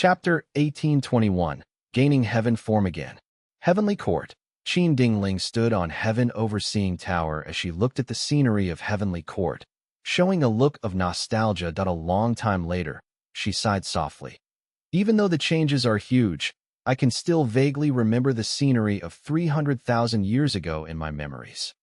Chapter 1821. Gaining Heaven Form Again. Heavenly Court. Qin Dingling stood on Heaven Overseeing Tower as she looked at the scenery of Heavenly Court, showing a look of nostalgia. A long time later, she sighed softly. Even though the changes are huge, I can still vaguely remember the scenery of 300,000 years ago in my memories.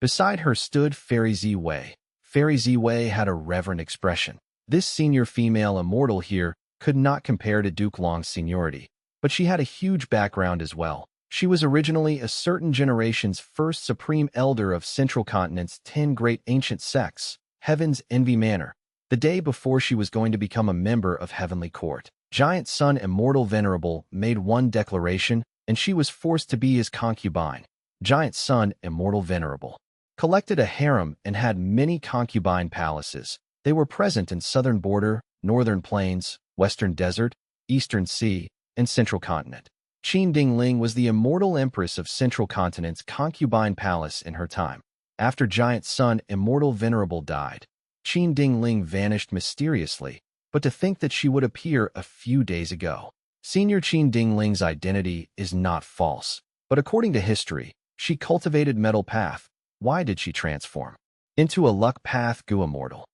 Beside her stood Fairy Ziwei. Fairy Ziwei had a reverent expression. This senior female immortal here could not compare to Duke Long's seniority, but she had a huge background as well. She was originally a certain generation's first supreme elder of Central Continent's 10 great ancient sects, Heaven's Envy Manor. The day before she was going to become a member of Heavenly Court, Giant Sun Immortal Venerable made one declaration, and she was forced to be his concubine. Giant Sun Immortal Venerable collected a harem and had many concubine palaces. They were present in Southern Border, Northern Plains, Western Desert, Eastern Sea, and Central Continent. Qin Dingling was the immortal empress of Central Continent's concubine palace in her time. After Giant Sun Immortal Venerable died, Qin Dingling vanished mysteriously, but to think that she would appear a few days ago. Senior Qin Dingling's identity is not false, but according to history, she cultivated Metal Path. Why did she transform into a Luck Path Gu Immortal?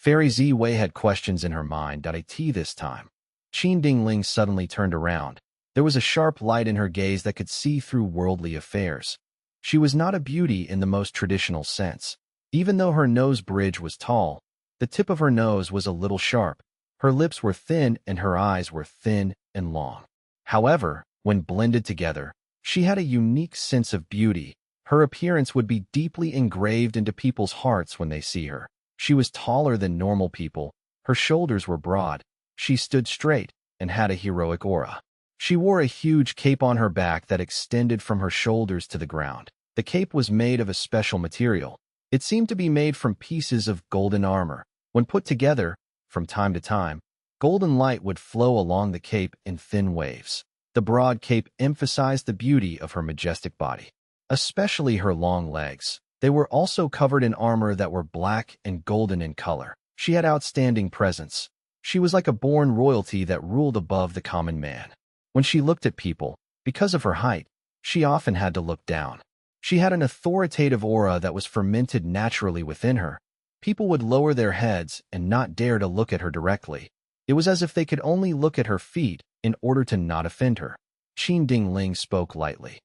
Fairy Ziwei had questions in her mind. This time, Qin Dingling suddenly turned around. There was a sharp light in her gaze that could see through worldly affairs. She was not a beauty in the most traditional sense. Even though her nose bridge was tall, the tip of her nose was a little sharp. Her lips were thin and her eyes were thin and long. However, when blended together, she had a unique sense of beauty. Her appearance would be deeply engraved into people's hearts when they see her. She was taller than normal people. Her shoulders were broad. She stood straight and had a heroic aura. She wore a huge cape on her back that extended from her shoulders to the ground. The cape was made of a special material. It seemed to be made from pieces of golden armor. When put together, from time to time, golden light would flow along the cape in thin waves. The broad cape emphasized the beauty of her majestic body, especially her long legs. They were also covered in armor that were black and golden in color. She had outstanding presence. She was like a born royalty that ruled above the common man. When she looked at people, because of her height, she often had to look down. She had an authoritative aura that was fermented naturally within her. People would lower their heads and not dare to look at her directly. It was as if they could only look at her feet in order to not offend her. Qin Dingling spoke lightly.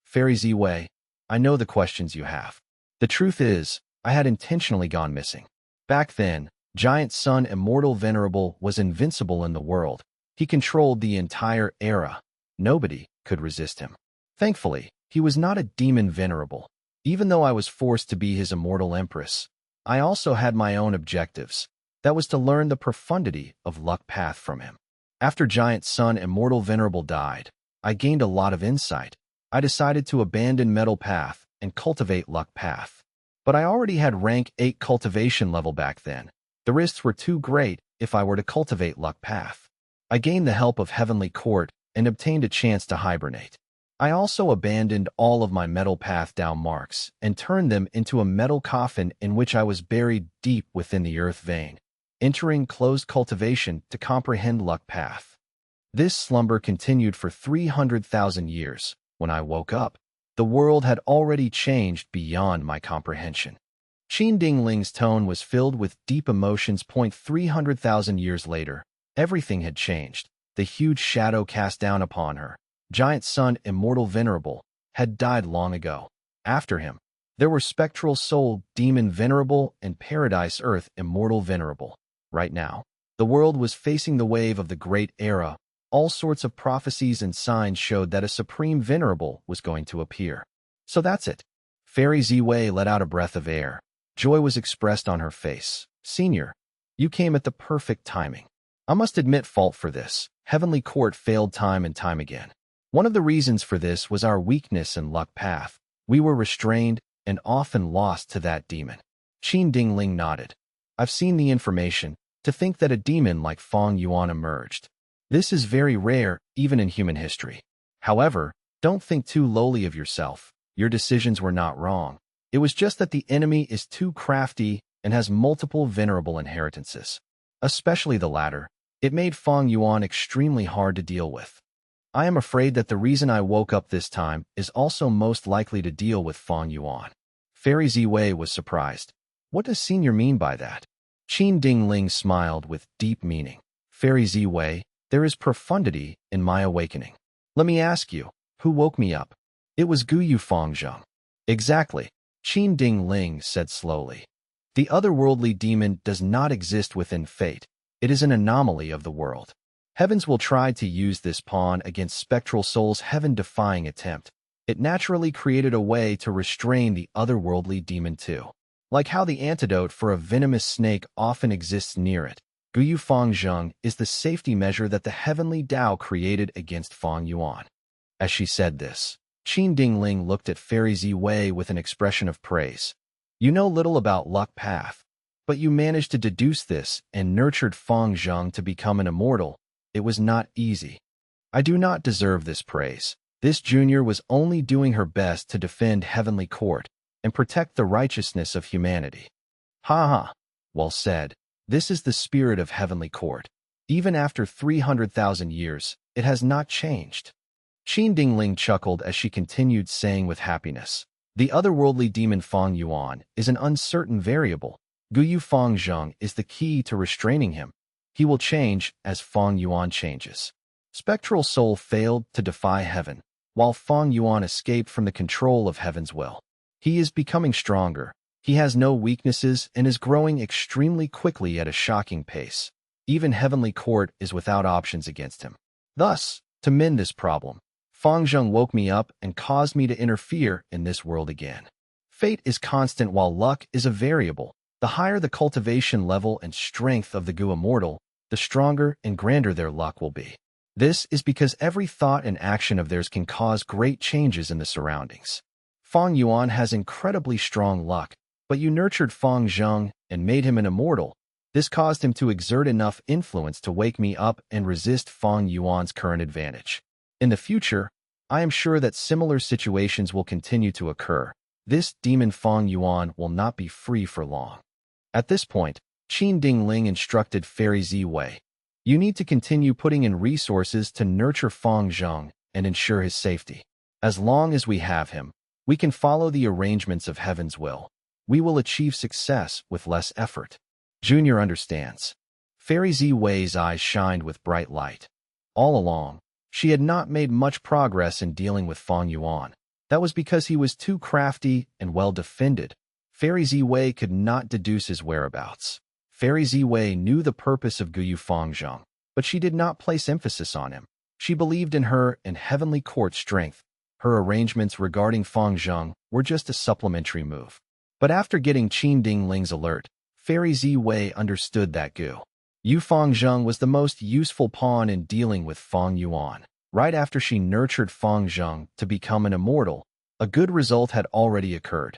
Fairy Ziwei, I know the questions you have. The truth is, I had intentionally gone missing. Back then, Giant Sun Immortal Venerable was invincible in the world. He controlled the entire era. Nobody could resist him. Thankfully, he was not a demon venerable. Even though I was forced to be his immortal empress, I also had my own objectives. That was to learn the profundity of Luck Path from him. After Giant Sun Immortal Venerable died, I gained a lot of insight. I decided to abandon Metal Path and cultivate Luck Path. But I already had rank 8 cultivation level back then. The risks were too great if I were to cultivate Luck Path. I gained the help of Heavenly Court and obtained a chance to hibernate. I also abandoned all of my Metal Path down marks and turned them into a metal coffin in which I was buried deep within the earth vein, entering closed cultivation to comprehend Luck Path. This slumber continued for 300,000 years. When I woke up, the world had already changed beyond my comprehension. Qin Dingling's tone was filled with deep emotions. 300,000 years later, everything had changed. The huge shadow cast down upon her, Giant Sun Immortal Venerable, had died long ago. After him, there were Spectral Soul Demon Venerable and Paradise Earth Immortal Venerable. Right now, the world was facing the wave of the Great Era. All sorts of prophecies and signs showed that a Supreme Venerable was going to appear. So that's it. Fairy Ziwei let out a breath of air. Joy was expressed on her face. Senior, you came at the perfect timing. I must admit fault for this. Heavenly Court failed time and time again. One of the reasons for this was our weakness in Luck Path. We were restrained and often lost to that demon. Qin Dingling nodded. I've seen the information. To think that a demon like Fang Yuan emerged. This is very rare, even in human history. However, don't think too lowly of yourself. Your decisions were not wrong. It was just that the enemy is too crafty and has multiple venerable inheritances. Especially the latter. It made Fang Yuan extremely hard to deal with. I am afraid that the reason I woke up this time is also most likely to deal with Fang Yuan. Fairy Ziwei was surprised. What does Senior mean by that? Qin Dingling smiled with deep meaning. Fairy Ziwei, there is profundity in my awakening. Let me ask you, who woke me up? It was Guyu Fangzheng. Exactly, Qin Dingling said slowly. The otherworldly demon does not exist within fate. It is an anomaly of the world. Heavens will try to use this pawn against Spectral Soul's heaven-defying attempt. It naturally created a way to restrain the otherworldly demon too. Like how the antidote for a venomous snake often exists near it, Guyu Fangzheng is the safety measure that the heavenly Tao created against Fang Yuan. As she said this, Qin Dingling looked at Fairy Ziwei with an expression of praise. You know little about luck path, but you managed to deduce this and nurtured Fang Zheng to become an immortal. It was not easy. I do not deserve this praise. This junior was only doing her best to defend Heavenly Court and protect the righteousness of humanity. Ha ha. Well said. This is the spirit of Heavenly Court. Even after 300,000 years, it has not changed. Qin Dingling chuckled as she continued saying with happiness, the otherworldly demon Fang Yuan is an uncertain variable. Guyu Fangzheng is the key to restraining him. He will change as Fang Yuan changes. Spectral Soul failed to defy heaven, while Fang Yuan escaped from the control of heaven's will. He is becoming stronger. He has no weaknesses and is growing extremely quickly at a shocking pace. Even Heavenly Court is without options against him. Thus, to mend this problem, Fangzheng woke me up and caused me to interfere in this world again. Fate is constant while luck is a variable. The higher the cultivation level and strength of the Gu Immortal, the stronger and grander their luck will be. This is because every thought and action of theirs can cause great changes in the surroundings. Fang Yuan has incredibly strong luck, but you nurtured Fang Zheng and made him an immortal. This caused him to exert enough influence to wake me up and resist Fang Yuan's current advantage. In the future, I am sure that similar situations will continue to occur. This demon Fang Yuan will not be free for long. At this point, Qin Dingling instructed Fairy Ziwei, you need to continue putting in resources to nurture Fang Zheng and ensure his safety. As long as we have him, we can follow the arrangements of heaven's will. We will achieve success with less effort. Junior understands. Fairy Ziwei's eyes shined with bright light. All along, she had not made much progress in dealing with Fang Yuan. That was because he was too crafty and well defended. Fairy Ziwei could not deduce his whereabouts. Fairy Ziwei knew the purpose of Guyu Fangzheng, but she did not place emphasis on him. She believed in her and Heavenly Court's strength. Her arrangements regarding Fang Zheng were just a supplementary move. But after getting Qin Dingling's alert, Fairy Ziwei understood that Gu Yu Fangzheng was the most useful pawn in dealing with Fang Yuan. Right after she nurtured Fang Zheng to become an immortal, a good result had already occurred.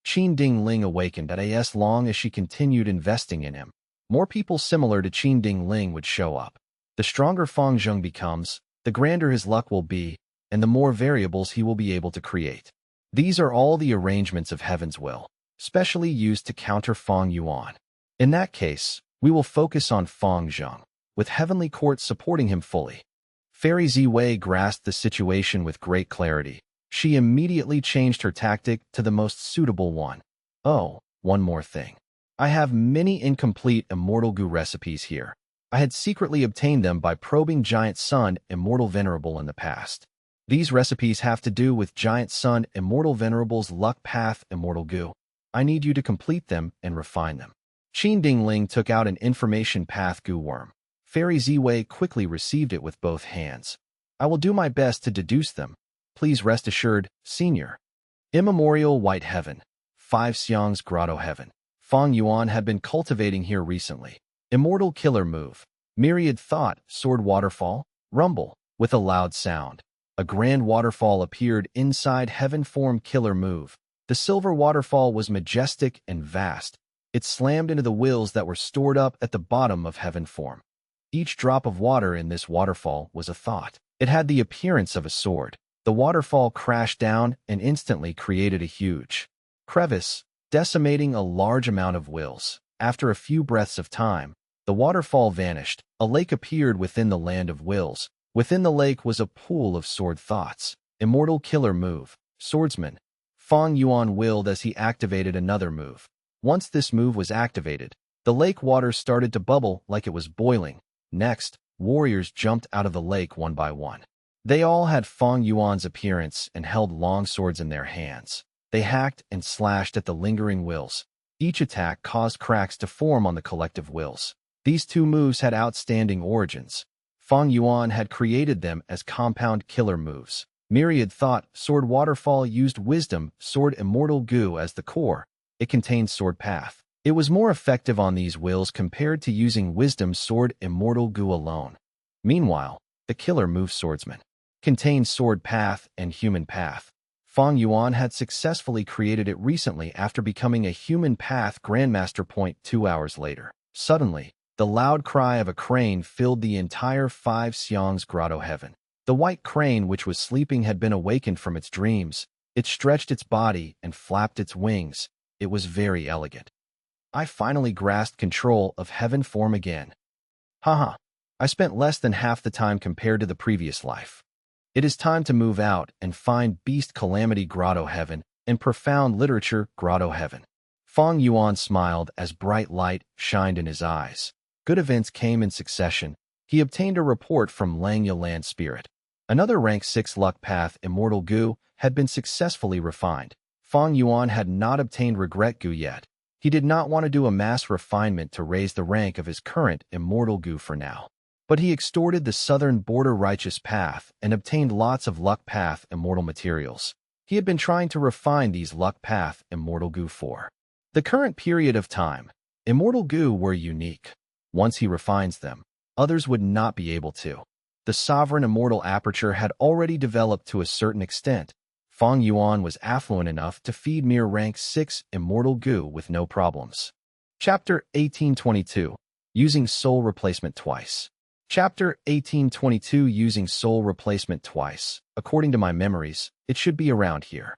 Qin Dingling awakened as long as she continued investing in him. More people similar to Qin Dingling would show up. The stronger Fang Zheng becomes, the grander his luck will be, and the more variables he will be able to create. These are all the arrangements of heaven's will, specially used to counter Fang Yuan. In that case, we will focus on Fang Zheng, with Heavenly Court supporting him fully. Fairy Ziwei grasped the situation with great clarity. She immediately changed her tactic to the most suitable one. Oh, one more thing. I have many incomplete Immortal Gu recipes here. I had secretly obtained them by probing Giant Sun Immortal Venerable in the past. These recipes have to do with Giant Sun Immortal Venerable's luck path Immortal Gu. I need you to complete them and refine them. Qin Dingling took out an information path Gu worm. Fairy Ziwei quickly received it with both hands. I will do my best to deduce them. Please rest assured, Senior. Immemorial White Heaven. 5 Xiang's Grotto Heaven. Fang Yuan had been cultivating here recently. Immortal Killer Move. Myriad Thought, Sword Waterfall. Rumble. With a loud sound, a grand waterfall appeared inside Heaven Form Killer Move. The silver waterfall was majestic and vast. It slammed into the wills that were stored up at the bottom of Heaven Form. Each drop of water in this waterfall was a thought. It had the appearance of a sword. The waterfall crashed down and instantly created a huge crevice, decimating a large amount of wills. After a few breaths of time, The waterfall vanished. A lake appeared within the land of wills. Within the lake was a pool of sword thoughts. Immortal killer move. Swordsman. Fang Yuan willed as he activated another move. Once this move was activated, the lake water started to bubble like it was boiling. Next, warriors jumped out of the lake one by one. They all had Fang Yuan's appearance and held long swords in their hands. They hacked and slashed at the lingering wills. Each attack caused cracks to form on the collective wills. These two moves had outstanding origins. Fang Yuan had created them as compound killer moves. Myriad Thought Sword Waterfall used Wisdom Sword Immortal Goo as the core. It contained Sword Path. It was more effective on these wills compared to using Wisdom Sword Immortal Goo alone. Meanwhile, the killer move Swordsman contained Sword Path and Human Path. Fang Yuan had successfully created it recently after becoming a Human Path Grandmaster. 2 hours later. Suddenly, the loud cry of a crane filled the entire Five Xiang's grotto heaven. The white crane which was sleeping had been awakened from its dreams. It stretched its body and flapped its wings. It was very elegant. I finally grasped control of heaven form again. Haha, I spent less than half the time compared to the previous life. It is time to move out and find Beast Calamity Grotto Heaven and Profound Literature Grotto Heaven. Fang Yuan smiled as bright light shined in his eyes. Good events came in succession. He obtained a report from Langya Land Spirit. Another rank 6 luck path, Immortal Goo, had been successfully refined. Fang Yuan had not obtained Regret Goo yet. He did not want to do a mass refinement to raise the rank of his current Immortal Goo for now. But he extorted the Southern Border Righteous Path and obtained lots of Luck Path Immortal materials. He had been trying to refine these Luck Path Immortal Goo for the current period of time. Immortal Goo were unique. Once he refines them, others would not be able to. The Sovereign Immortal Aperture had already developed to a certain extent. Fang Yuan was affluent enough to feed mere rank 6 Immortal Goo with no problems. Chapter 1822. Using Soul Replacement Twice. Chapter 1822. Using Soul Replacement Twice. According to my memories, it should be around here.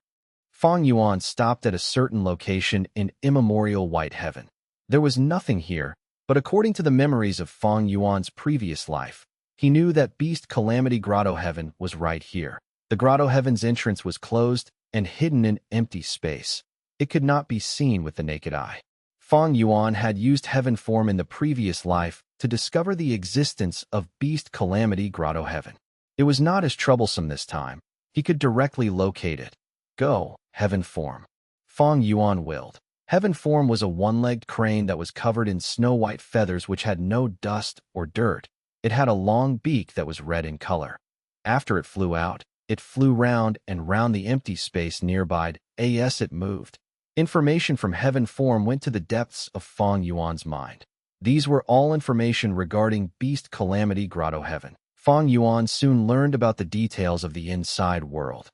Fang Yuan stopped at a certain location in immemorial White Heaven. There was nothing here, but according to the memories of Fang Yuan's previous life, he knew that Beast Calamity Grotto Heaven was right here. The Grotto Heaven's entrance was closed and hidden in empty space. It could not be seen with the naked eye. Fang Yuan had used heaven form in the previous life to discover the existence of Beast Calamity Grotto Heaven. It was not as troublesome this time. He could directly locate it. Go, heaven form. Fang Yuan willed. Heaven form was a one-legged crane that was covered in snow-white feathers which had no dust or dirt. It had a long beak that was red in color. After it flew out, it flew round and round the empty space nearby. As it moved, information from heaven form went to the depths of Fang Yuan's mind. These were all information regarding Beast Calamity Grotto Heaven. Fang Yuan soon learned about the details of the inside world.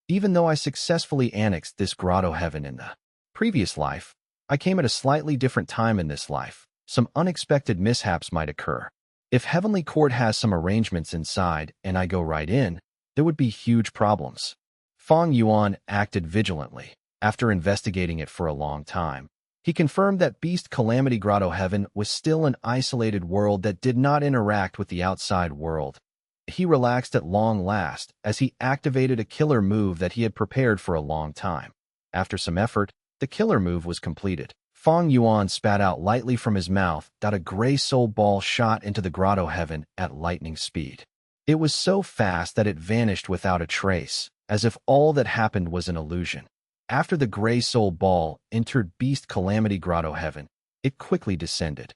Even though I successfully annexed this Grotto Heaven in the previous life, I came at a slightly different time in this life. Some unexpected mishaps might occur. If Heavenly Court has some arrangements inside and I go right in, there would be huge problems. Fang Yuan acted vigilantly. After investigating it for a long time, he confirmed that Beast Calamity Grotto Heaven was still an isolated world that did not interact with the outside world. He relaxed at long last as he activated a killer move that he had prepared for a long time. After some effort, the killer move was completed. Fang Yuan spat out lightly from his mouth. A gray soul ball shot into the Grotto Heaven at lightning speed. It was so fast that it vanished without a trace, as if all that happened was an illusion. After the gray soul ball entered Beast Calamity Grotto Heaven, it quickly descended.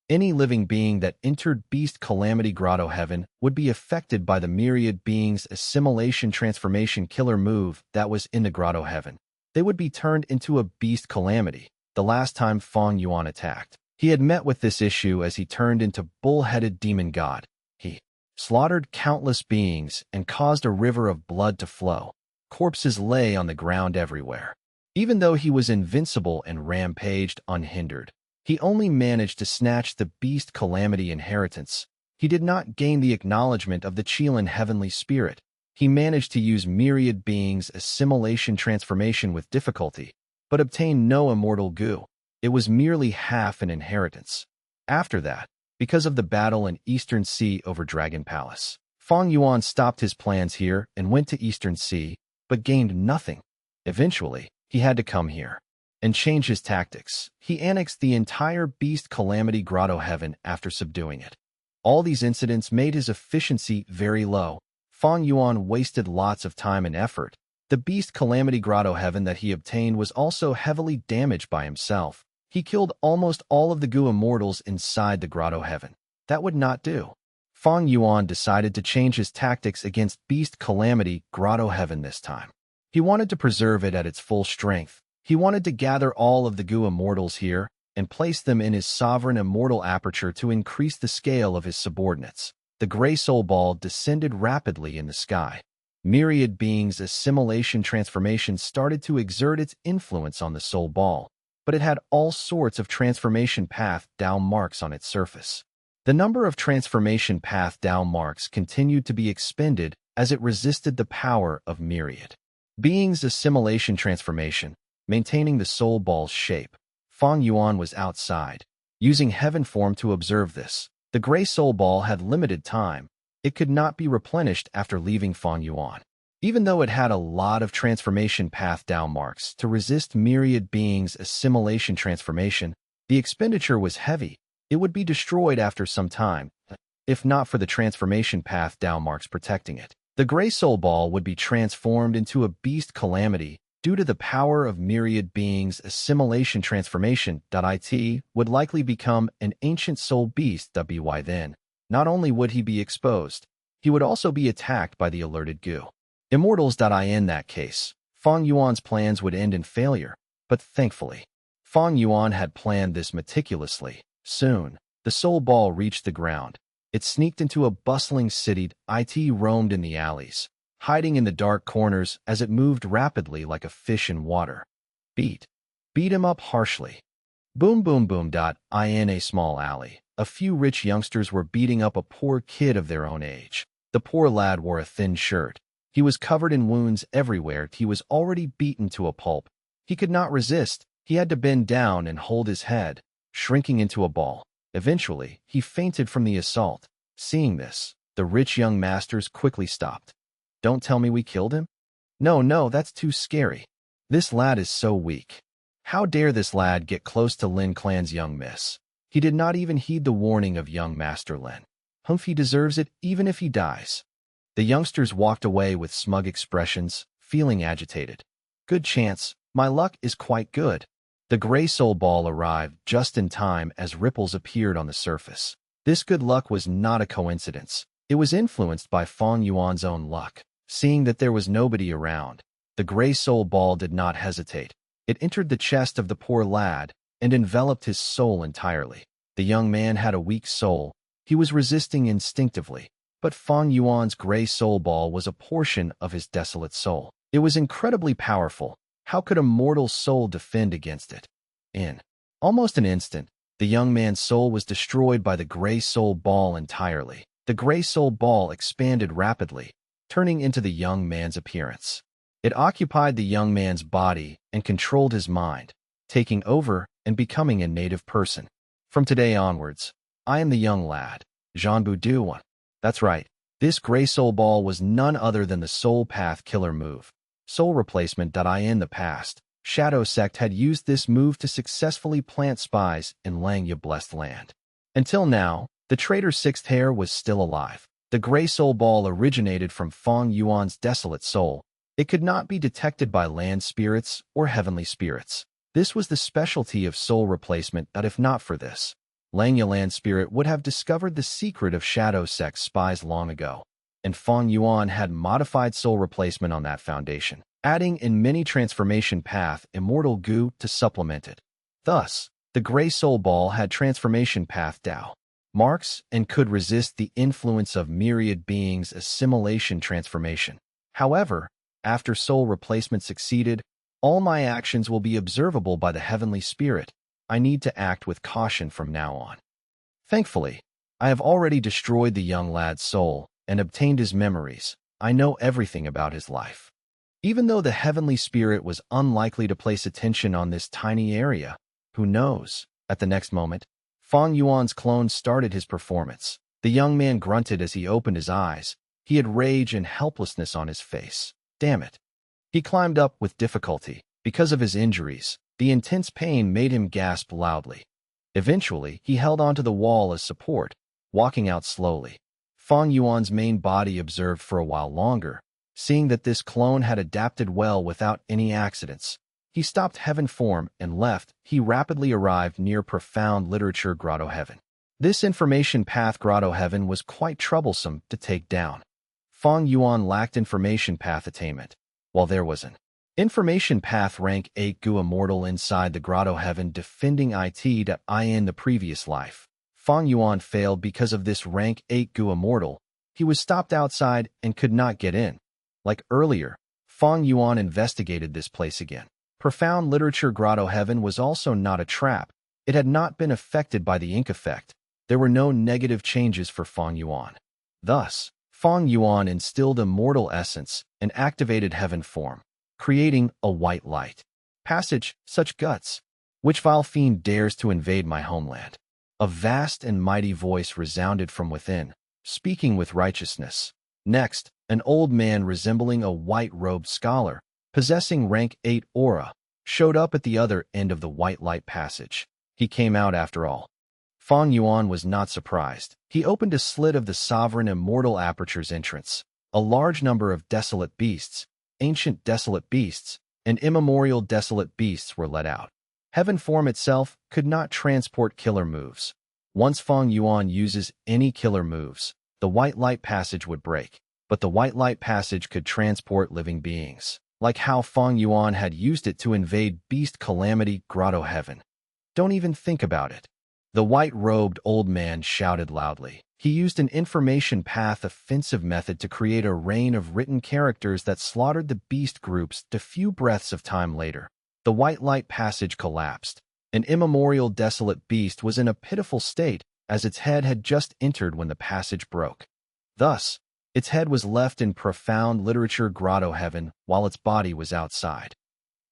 Any living being that entered Beast Calamity Grotto Heaven would be affected by the myriad beings' assimilation transformation killer move that was in the Grotto Heaven. They would be turned into a Beast Calamity. The last time Fang Yuan attacked, he had met with this issue as he turned into bull-headed demon god. He slaughtered countless beings and caused a river of blood to flow. Corpses lay on the ground everywhere. Even though he was invincible and rampaged unhindered, he only managed to snatch the Beast Calamity inheritance. He did not gain the acknowledgement of the Qilin Heavenly Spirit. He managed to use myriad beings' assimilation transformation with difficulty, but obtained no immortal goo. It was merely half an inheritance. After that, because of the battle in Eastern Sea over Dragon Palace. Fang Yuan stopped his plans here and went to Eastern Sea, but gained nothing. Eventually, he had to come here and change his tactics. He annexed the entire Beast Calamity Grotto Heaven after subduing it. All these incidents made his efficiency very low. Fang Yuan wasted lots of time and effort. The Beast Calamity Grotto Heaven that he obtained was also heavily damaged by himself. He killed almost all of the Gu immortals inside the Grotto Heaven. That would not do. Fang Yuan decided to change his tactics against Beast Calamity Grotto Heaven this time. He wanted to preserve it at its full strength. He wanted to gather all of the Gu immortals here and place them in his sovereign immortal aperture to increase the scale of his subordinates. The gray soul ball descended rapidly in the sky. Myriad beings' assimilation transformation started to exert its influence on the soul ball, but it had all sorts of transformation path down marks on its surface. The number of transformation path down marks continued to be expended as it resisted the power of myriad beings' assimilation transformation, maintaining the soul ball's shape. Fang Yuan was outside, using heaven form to observe this. The gray soul ball had limited time. It could not be replenished after leaving Fang Yuan. Even though it had a lot of transformation path down marks to resist myriad beings' assimilation transformation, the expenditure was heavy. It would be destroyed after some time, if not for the transformation path down marks protecting it. The gray soul ball would be transformed into a beast calamity due to the power of myriad beings' assimilation transformation. It would likely become an ancient soul beast.By then. Not only would he be exposed, he would also be attacked by the alerted Gu immortals. In that case, Fang Yuan's plans would end in failure, but thankfully, Fang Yuan had planned this meticulously. Soon, the soul ball reached the ground. It sneaked into a bustling city. It roamed in the alleys, hiding in the dark corners as it moved rapidly like a fish in water. Beat him up harshly. Boom boom boom. In a small alley, a few rich youngsters were beating up a poor kid of their own age. The poor lad wore a thin shirt. He was covered in wounds everywhere. He was already beaten to a pulp. He could not resist. He had to bend down and hold his head, shrinking into a ball. Eventually, he fainted from the assault. Seeing this, the rich young masters quickly stopped. Don't tell me we killed him? No, that's too scary. This lad is so weak. How dare this lad get close to Lin Clan's young miss? He did not even heed the warning of young Master Lin. He deserves it even if he dies. The youngsters walked away with smug expressions, feeling agitated. Good chance. My luck is quite good. The gray soul ball arrived just in time as ripples appeared on the surface. This good luck was not a coincidence. It was influenced by Fang Yuan's own luck. Seeing that there was nobody around, the gray soul ball did not hesitate. It entered the chest of the poor lad and enveloped his soul entirely. The young man had a weak soul. He was resisting instinctively, but Fang Yuan's gray soul ball was a portion of his desolate soul. It was incredibly powerful. How could a mortal soul defend against it? In almost an instant, the young man's soul was destroyed by the gray soul ball entirely. The gray soul ball expanded rapidly, turning into the young man's appearance. It occupied the young man's body and controlled his mind, taking over and becoming a native person. From today onwards, I am the young lad, Zhanbu Duan. That's right, this gray soul ball was none other than the soul path killer move. Soul replacement. In the past, Shadow Sect had used this move to successfully plant spies in Langya Blessed Land. Until now, the traitor Sixth Hair was still alive. The gray soul ball originated from Fang Yuan's desolate soul. It could not be detected by land spirits or heavenly spirits. This was the specialty of soul replacement. If not for this, Langya Land Spirit would have discovered the secret of Shadow Sect spies long ago, and Fang Yuan had modified soul replacement on that foundation, adding in many transformation path immortal Gu to supplement it. Thus, the gray soul ball had transformation path Dao marks and could resist the influence of myriad beings' assimilation transformation. However, after soul replacement succeeded, all my actions will be observable by the heavenly spirit. I need to act with caution from now on. Thankfully, I have already destroyed the young lad's soul and obtained his memories. I know everything about his life. Even though the heavenly spirit was unlikely to place attention on this tiny area, who knows? At the next moment, Fang Yuan's clone started his performance. The young man grunted as he opened his eyes. He had rage and helplessness on his face. Damn it. He climbed up with difficulty. Because of his injuries, the intense pain made him gasp loudly. Eventually, he held onto the wall as support, walking out slowly. Fang Yuan's main body observed for a while longer. Seeing that this clone had adapted well without any accidents, he stopped heaven form and left. He rapidly arrived near profound literature Grotto Heaven. This information path Grotto Heaven was quite troublesome to take down. Fang Yuan lacked information path attainment, while there was an information path rank 8 Gu immortal inside the Grotto Heaven defending it.In the previous life. Fang Yuan failed because of this rank 8 Gu immortal. He was stopped outside and could not get in. Like earlier, Fang Yuan investigated this place again. Profound literature Grotto Heaven was also not a trap. It had not been affected by the ink effect. There were no negative changes for Fang Yuan. Thus, Fang Yuan instilled immortal essence and activated heaven form, creating a white light passage. Such guts! Which vile fiend dares to invade my homeland? A vast and mighty voice resounded from within, speaking with righteousness. Next, an old man resembling a white-robed scholar, possessing rank 8 aura, showed up at the other end of the white light passage. He came out after all. Fang Yuan was not surprised. He opened a slit of the sovereign immortal aperture's entrance. A large number of desolate beasts, ancient desolate beasts, and immemorial desolate beasts were let out. Heaven form itself could not transport killer moves. Once Fang Yuan uses any killer moves, the white light passage would break. But the white light passage could transport living beings, like how Fang Yuan had used it to invade Beast Calamity Grotto Heaven. Don't even think about it. The white-robed old man shouted loudly. He used an information path offensive method to create a rain of written characters that slaughtered the beast groups a few breaths of time later. The white light passage collapsed. An immemorial desolate beast was in a pitiful state, as its head had just entered when the passage broke. Thus, its head was left in profound literature Grotto Heaven while its body was outside.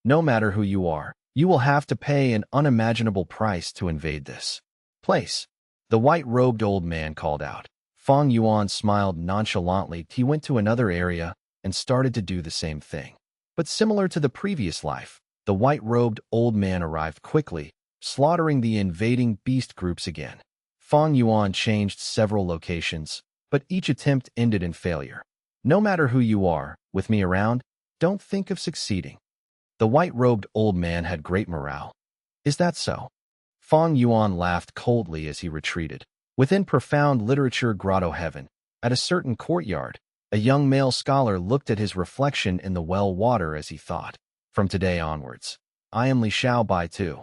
No matter who you are, you will have to pay an unimaginable price to invade this place. The white-robed old man called out. Fang Yuan smiled nonchalantly. He went to another area and started to do the same thing. But similar to the previous life, the white-robed old man arrived quickly, slaughtering the invading beast groups again. Fang Yuan changed several locations, but each attempt ended in failure. No matter who you are, with me around, don't think of succeeding. The white-robed old man had great morale. Is that so? Fang Yuan laughed coldly as he retreated. Within profound literature Grotto Heaven, at a certain courtyard, a young male scholar looked at his reflection in the well water as he thought. From today onwards, I am Li Xiaobai too.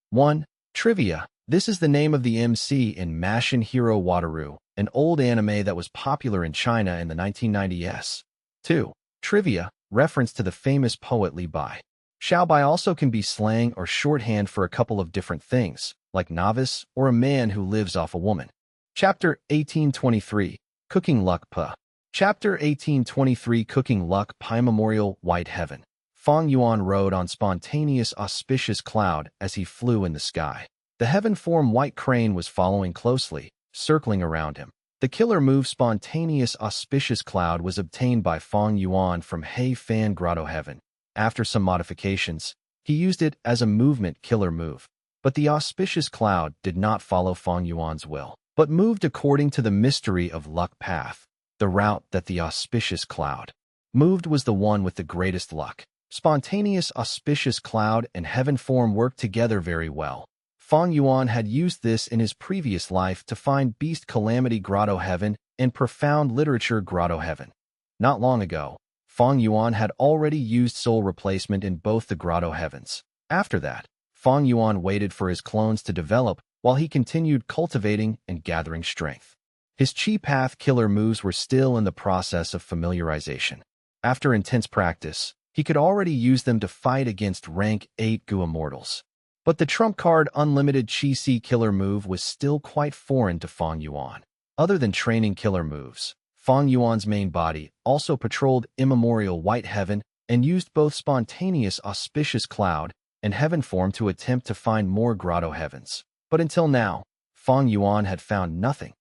1. Trivia. This is the name of the MC in Mashin Hero Wataru, an old anime that was popular in China in the 1990s. 2. Trivia. Reference to the famous poet Li Bai. Xiaobai also can be slang or shorthand for a couple of different things, like novice or a man who lives off a woman. Chapter 1823, Cooking Luck Pa. Chapter 1823, Cooking Luck Pa. Memorial White Heaven. Fang Yuan rode on spontaneous auspicious cloud as he flew in the sky. The heaven-form white crane was following closely, circling around him. The killer move spontaneous auspicious cloud was obtained by Fang Yuan from Hei Fan Grotto Heaven. After some modifications, he used it as a movement killer move. But the auspicious cloud did not follow Fang Yuan's will, but moved according to the mystery of luck path. The route that the auspicious cloud moved was the one with the greatest luck. Spontaneous auspicious cloud and heaven form worked together very well. Fang Yuan had used this in his previous life to find Beast Calamity Grotto Heaven and Profound Literature Grotto Heaven. Not long ago, Fang Yuan had already used soul replacement in both the Grotto Heavens. After that, Fang Yuan waited for his clones to develop while he continued cultivating and gathering strength. His Chi Path killer moves were still in the process of familiarization. After intense practice, he could already use them to fight against rank 8 Gu immortals. But the trump card Unlimited Chi Si killer move was still quite foreign to Fang Yuan. Other than training killer moves, Fang Yuan's main body also patrolled immemorial white heaven and used both spontaneous auspicious cloud and heaven form to attempt to find more grotto heavens. But until now, Fang Yuan had found nothing.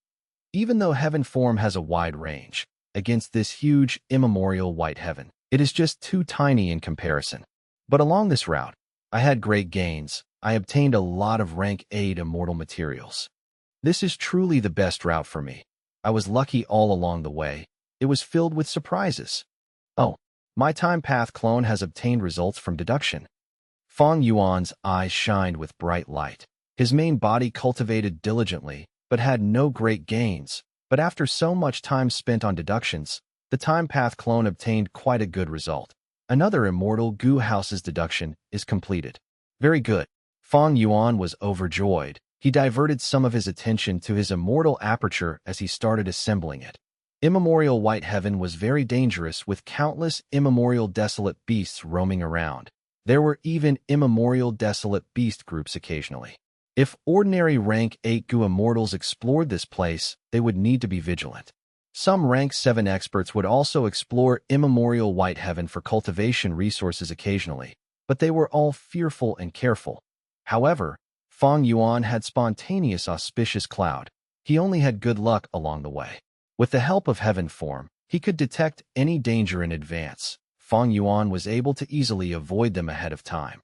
Even though heaven form has a wide range, against this huge, immemorial white heaven, it is just too tiny in comparison. But along this route, I had great gains. I obtained a lot of rank 8 immortal materials. This is truly the best route for me. I was lucky all along the way. It was filled with surprises. Oh, my time path clone has obtained results from deduction. Fang Yuan's eyes shined with bright light. His main body cultivated diligently, but had no great gains. But after so much time spent on deductions, the time path clone obtained quite a good result. Another immortal goo house's deduction is completed. Very good. Fang Yuan was overjoyed. He diverted some of his attention to his immortal aperture as he started assembling it. Immemorial white heaven was very dangerous with countless immemorial desolate beasts roaming around. There were even immemorial desolate beast groups occasionally. If ordinary rank 8 goo immortals explored this place, they would need to be vigilant. Some rank 7 experts would also explore immemorial white heaven for cultivation resources occasionally, but they were all fearful and careful. However, Fang Yuan had spontaneous auspicious cloud. He only had good luck along the way. With the help of heaven form, he could detect any danger in advance. Fang Yuan was able to easily avoid them ahead of time.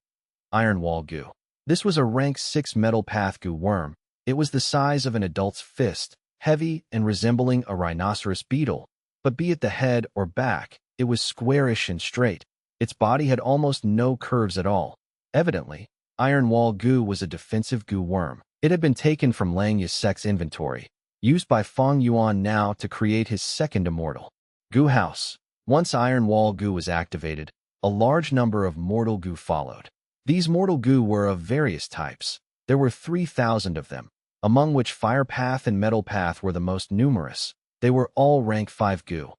Iron Wall Goo. This was a rank 6 metal path goo worm. It was the size of an adult's fist, heavy and resembling a rhinoceros beetle, but be it the head or back, it was squarish and straight. Its body had almost no curves at all. Evidently, Iron Wall Goo was a defensive goo worm. It had been taken from Langya's sect's inventory, used by Fang Yuan now to create his second immortal. Goo House. Once Iron Wall Goo was activated, a large number of mortal goo followed. These mortal goo were of various types. There were 3,000 of them, among which Fire Path and Metal Path were the most numerous. They were all rank 5 goo.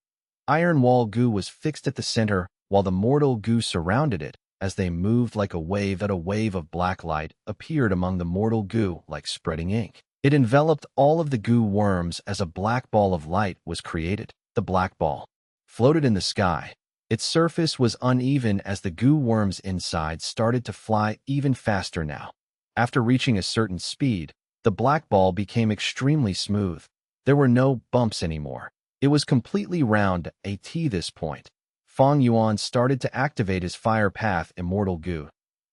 Iron Wall Goo was fixed at the center, while the mortal goo surrounded it. As they moved like a wave of black light appeared among the mortal goo like spreading ink. It enveloped all of the goo worms as a black ball of light was created. The black ball floated in the sky. Its surface was uneven as the goo worms inside started to fly even faster now. After reaching a certain speed, the black ball became extremely smooth. There were no bumps anymore. It was completely round at this point. Fang Yuan started to activate his Fire Path Immortal Goo.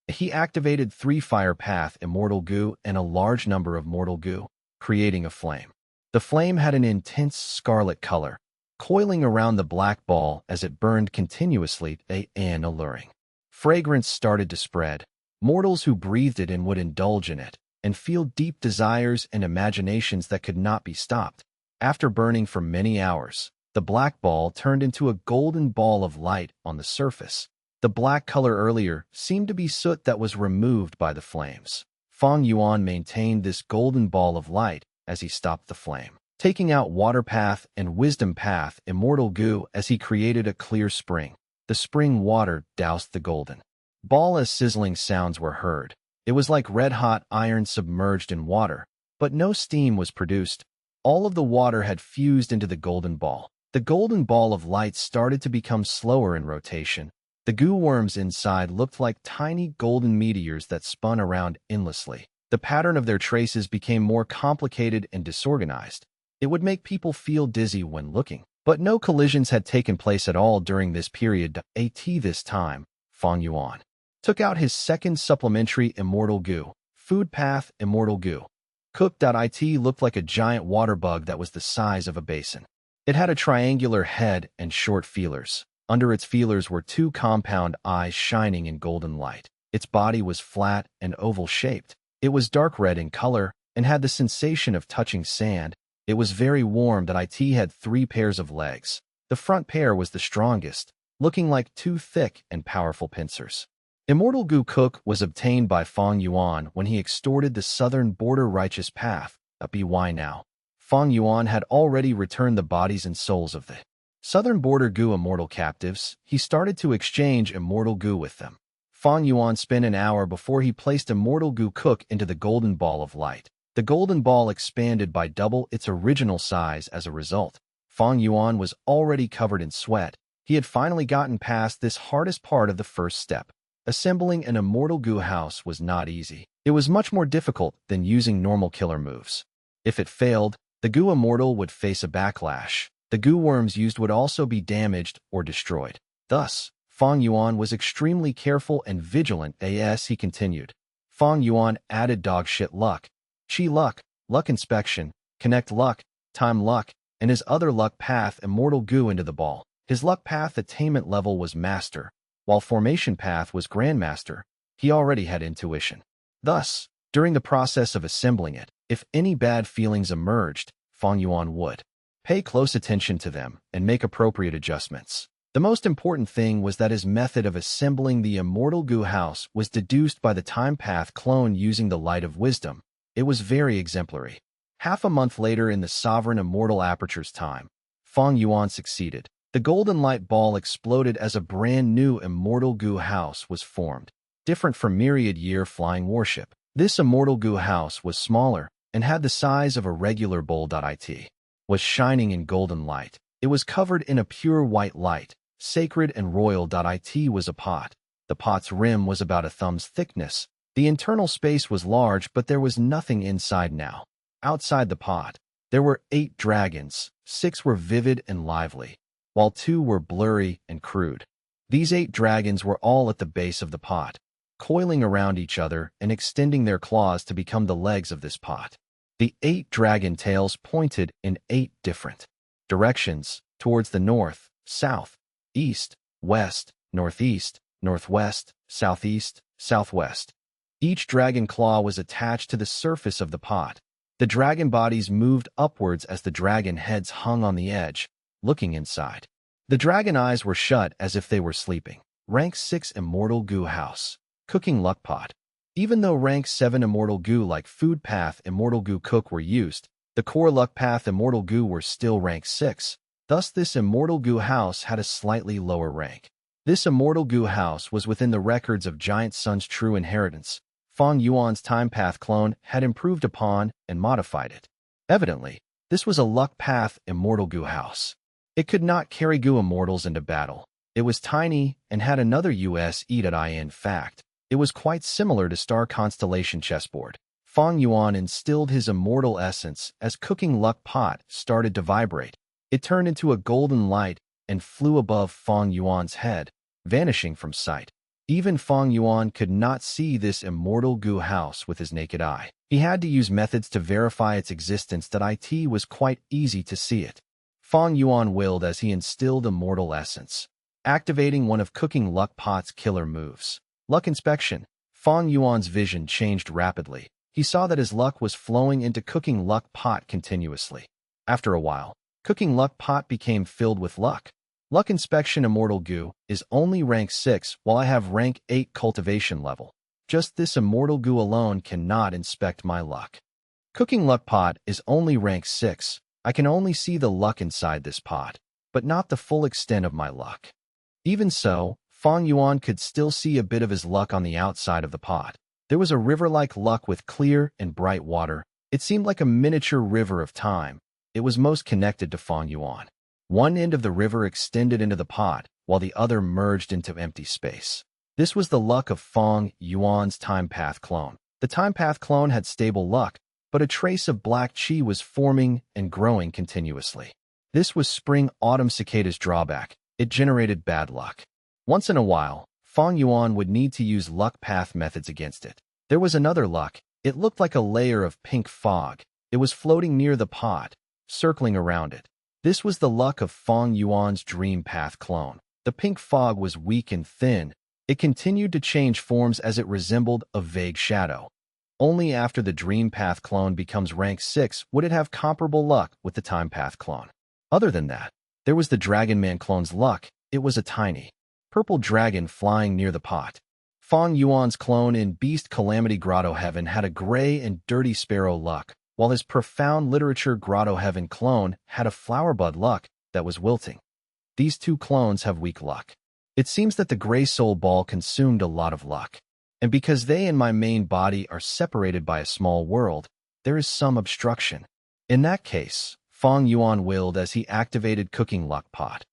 He activated 3 Fire Path Immortal Goo and a large number of Mortal Goo, creating a flame. The flame had an intense scarlet color, coiling around the black ball as it burned continuously and alluring. Fragrance started to spread. Mortals who breathed it in would indulge in it and feel deep desires and imaginations that could not be stopped. After burning for many hours, the black ball turned into a golden ball of light on the surface. The black color earlier seemed to be soot that was removed by the flames. Fang Yuan maintained this golden ball of light as he stopped the flame, taking out Water Path and Wisdom Path Immortal Goo as he created a clear spring. The spring water doused the golden ball as sizzling sounds were heard. It was like red-hot iron submerged in water, but no steam was produced. All of the water had fused into the golden ball. The golden ball of light started to become slower in rotation. The goo worms inside looked like tiny golden meteors that spun around endlessly. The pattern of their traces became more complicated and disorganized. It would make people feel dizzy when looking. But no collisions had taken place at all during this period. This time, Fang Yuan took out his second supplementary Immortal Goo, Food Path Immortal Goo. Cook.It looked like a giant water bug that was the size of a basin. It had a triangular head and short feelers. Under its feelers were 2 compound eyes shining in golden light. Its body was flat and oval-shaped. It was dark red in color and had the sensation of touching sand. It was very warm. It had 3 pairs of legs. The front pair was the strongest, looking like 2 thick and powerful pincers. Immortal Goo Cook was obtained by Fang Yuan when he extorted the southern border righteous path. By now, Fang Yuan had already returned the bodies and souls of the southern border goo immortal captives. He started to exchange immortal goo with them. Fang Yuan spent an hour before he placed Immortal Goo Cook into the golden ball of light. The golden ball expanded by double its original size as a result. Fang Yuan was already covered in sweat. He had finally gotten past this hardest part of the first step. Assembling an Immortal Goo house was not easy. It was much more difficult than using normal killer moves. If it failed, the goo immortal would face a backlash. The goo worms used would also be damaged or destroyed. Thus, Fang Yuan was extremely careful and vigilant as he continued. Fang Yuan added dogshit luck, chi luck, luck inspection, connect luck, time luck, and his other luck path immortal goo into the ball. His luck path attainment level was master, while formation path was grandmaster. He already had intuition. Thus, during the process of assembling it, if any bad feelings emerged, Fang Yuan would pay close attention to them and make appropriate adjustments. The most important thing was that his method of assembling the immortal goo house was deduced by the time path clone using the light of wisdom. It was very exemplary. Half a month later in the sovereign immortal aperture's time, Fang Yuan succeeded. The golden light ball exploded as a brand new immortal goo house was formed, different from myriad-year flying warship. This immortal goo house was smaller and had the size of a regular bowl.It. Was shining in golden light. It was covered in a pure white light. Sacred and royal.It was a pot. The pot's rim was about a thumb's thickness. The internal space was large, but there was nothing inside now. Outside the pot, there were 8 dragons. 6 were vivid and lively, while 2 were blurry and crude. These 8 dragons were all at the base of the pot, coiling around each other and extending their claws to become the legs of this pot. The 8 dragon tails pointed in 8 different directions, towards the north, south, east, west, northeast, northwest, southeast, southwest. Each dragon claw was attached to the surface of the pot. The dragon bodies moved upwards as the dragon heads hung on the edge, looking inside. The dragon eyes were shut as if they were sleeping. Rank 6 Immortal Goo House. Cooking Luck Pot. Even though Rank 7 Immortal Goo like Food Path Immortal Goo Cook were used, the Core Luck Path Immortal Goo were still Rank 6. Thus this Immortal Goo House had a slightly lower rank. This Immortal Goo House was within the records of Giant Sun's true inheritance. Fang Yuan's Time Path clone had improved upon and modified it. Evidently, this was a Luck Path Immortal Goo House. It could not carry Goo Immortals into battle. It was tiny and had another USE.I. In fact, it was quite similar to Star Constellation chessboard. Fang Yuan instilled his immortal essence as Cooking Luck Pot started to vibrate. It turned into a golden light and flew above Fang Yuan's head, vanishing from sight. Even Fang Yuan could not see this immortal goo house with his naked eye. He had to use methods to verify its existence. It was quite easy to see it. Fang Yuan willed as he instilled immortal essence, activating one of Cooking Luck Pot's killer moves. Luck Inspection. Fang Yuan's vision changed rapidly. He saw that his luck was flowing into Cooking Luck Pot continuously. After a while, Cooking Luck Pot became filled with luck. Luck Inspection Immortal Goo is only rank 6 while I have rank 8 cultivation level. Just this immortal goo alone cannot inspect my luck. Cooking Luck Pot is only rank 6. I can only see the luck inside this pot, but not the full extent of my luck. Even so, Fang Yuan could still see a bit of his luck on the outside of the pot. There was a river-like luck with clear and bright water. It seemed like a miniature river of time. It was most connected to Fang Yuan. One end of the river extended into the pot, while the other merged into empty space. This was the luck of Fang Yuan's Time Path clone. The Time Path clone had stable luck, but a trace of black chi was forming and growing continuously. This was spring-autumn cicada's drawback. It generated bad luck. Once in a while, Fang Yuan would need to use luck path methods against it. There was another luck. It looked like a layer of pink fog. It was floating near the pot, circling around it. This was the luck of Fang Yuan's Dream Path clone. The pink fog was weak and thin. It continued to change forms as it resembled a vague shadow. Only after the Dream Path clone becomes rank 6 would it have comparable luck with the Time Path clone. Other than that, there was the Dragon Man clone's luck. It was a tiny purple dragon flying near the pot. Fang Yuan's clone in Beast Calamity Grotto Heaven had a gray and dirty sparrow luck, while his Profound Literature Grotto Heaven clone had a flowerbud luck that was wilting. These two clones have weak luck. It seems that the Gray Soul Ball consumed a lot of luck, and because they and my main body are separated by a small world, there is some obstruction. In that case, Fang Yuan willed as he activated Cooking Luck Pot.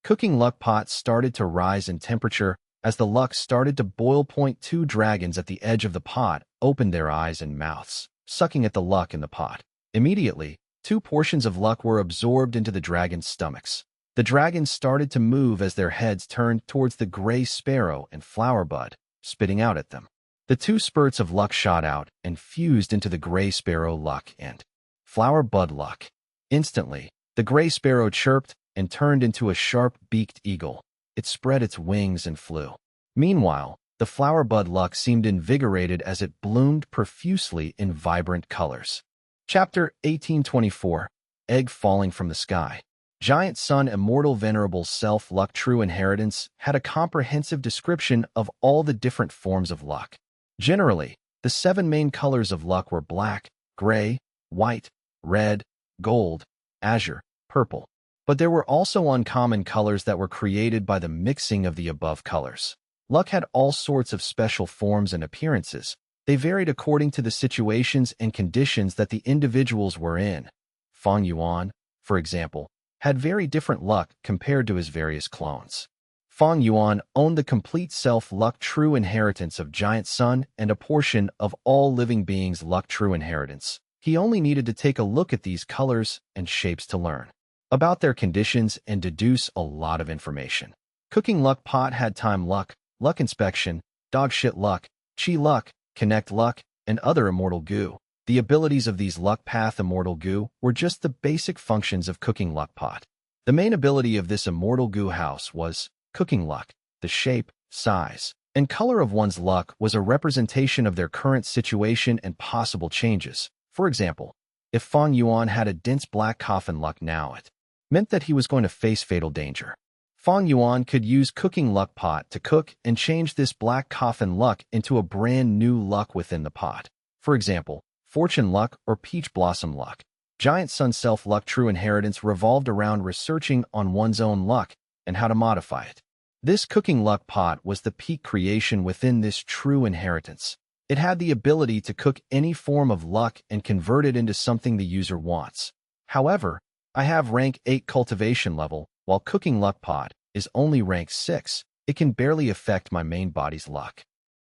Cooking Luck Pot started to rise in temperature as the luck started to boil. 2 dragons at the edge of the pot opened their eyes and mouths, sucking at the luck in the pot. Immediately, 2 portions of luck were absorbed into the dragon's stomachs. The dragons started to move as their heads turned towards the gray sparrow and flower bud, spitting out at them. The 2 spurts of luck shot out and fused into the gray sparrow luck and flower bud luck. Instantly, the gray sparrow chirped and turned into a sharp-beaked eagle. It spread its wings and flew. Meanwhile, the flower bud luck seemed invigorated as it bloomed profusely in vibrant colors. Chapter 1824. Egg Falling from the Sky. Giant Sun Immortal Venerable Self Luck True Inheritance had a comprehensive description of all the different forms of luck. Generally, the 7 main colors of luck were black, gray, white, red, gold, azure, purple. But there were also uncommon colors that were created by the mixing of the above colors. Luck had all sorts of special forms and appearances. They varied according to the situations and conditions that the individuals were in. Fang Yuan, for example, had very different luck compared to his various clones. Fang Yuan owned the complete self-luck true inheritance of Giant Sun and a portion of all living beings' luck true inheritance. He only needed to take a look at these colors and shapes to learn about their conditions and deduce a lot of information. Cooking Luck Pot had Time Luck, Luck Inspection, Dog Shit Luck, Chi Luck, Connect Luck, and other immortal goo. The abilities of these Luck Path Immortal Goo were just the basic functions of Cooking Luck Pot. The main ability of this Immortal Goo house was Cooking Luck. The shape, size, and color of one's luck was a representation of their current situation and possible changes. For example, if Fang Yuan had a dense black coffin luck now, it meant that he was going to face fatal danger. Fang Yuan could use Cooking Luck Pot to cook and change this black coffin luck into a brand new luck within the pot. For example, Fortune Luck or Peach Blossom Luck. Giant Sun Self-Luck True Inheritance revolved around researching on one's own luck and how to modify it. This Cooking Luck Pot was the peak creation within this true inheritance. It had the ability to cook any form of luck and convert it into something the user wants. However, I have rank 8 cultivation level, while Cooking Luck Pot is only rank 6. It can barely affect my main body's luck.